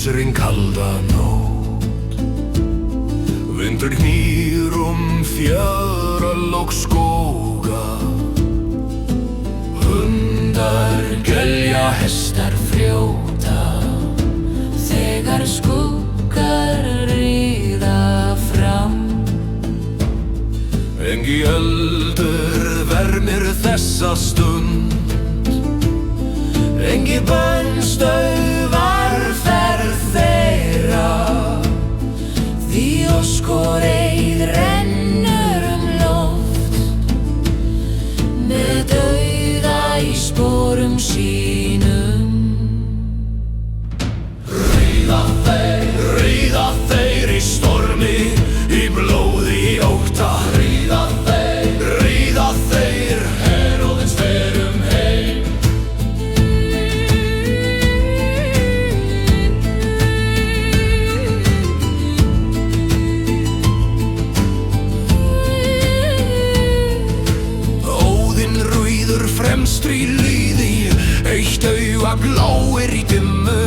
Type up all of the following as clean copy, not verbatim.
hausring kalda nótt. Vindur gnýr fjöral og skóga. Hundar gelja, hestar frjóta, þegar skuggar ríða fram. Engi eldur vermir þessa stund, engi bönn stöðvar ferð þeirra, því óskoreið rennur loft, með dauða í sporum sínum. Ríða þeir í stormi, í blóði í ótta. Ríða þeir, Heróðins fer heim. Óðinn rauður fremstur í líði, eitt auga bláir í dimmu.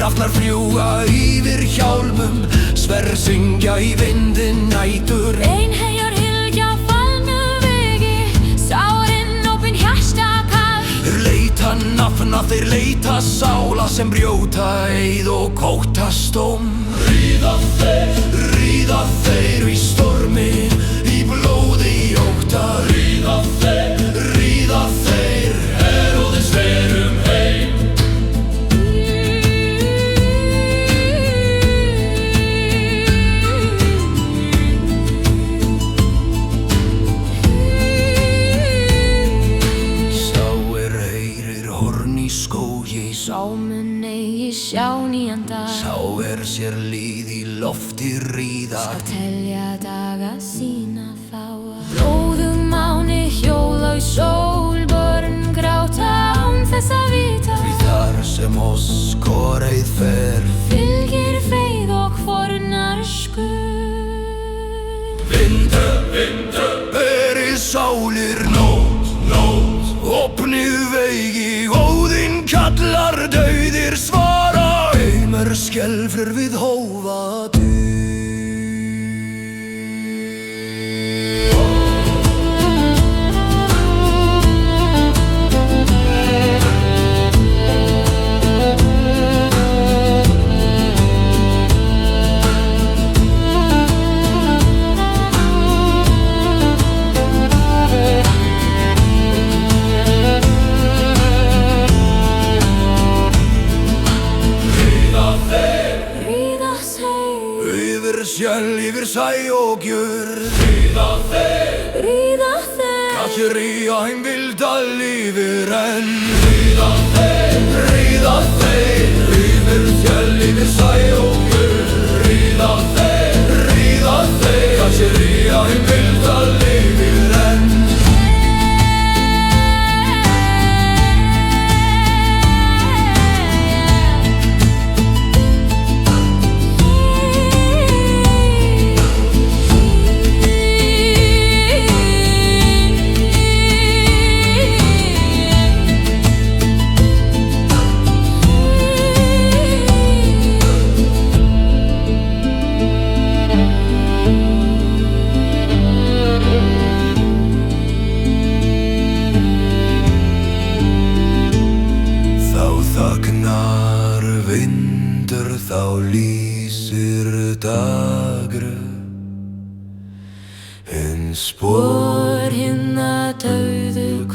Hrafnar fljúga yfir hjálmum, sverð syngja í vindinn nætur. Einherjar hylgja fallnu vegi, sárin opin hjarta kall. Þeir leita nafna, þeir leita sála sem brjóta eið og kótast Ríða þeir í stormi, í blóði í ótta. Ríða þeir, Heróðins fer heim. Skógi, sá mun eigi sjá nýjan dag. Sá sér líð í lofti ríða, skal telja daga sína fáa. Blóðug máni hjóla í sól, börn gráta án þess að vita. Því þar sem óskoreið fer, fylgir feigð og fornar skur. Vindu, beri sálir nótt, opnið vegi. Óðinn kallar, dauðir svara, heimur skelfur við hófa. Yfir sæ og gjörð. Ríða þeir, Katríja heim vilda lifir enn. Ríða þeir, yfir sjálf, yfir sæ og gjörð. Ríða þeir, Katríja heim vilda lifir enn. Þagnar vindur, þá lýsir dagur, en spor hinna dauðu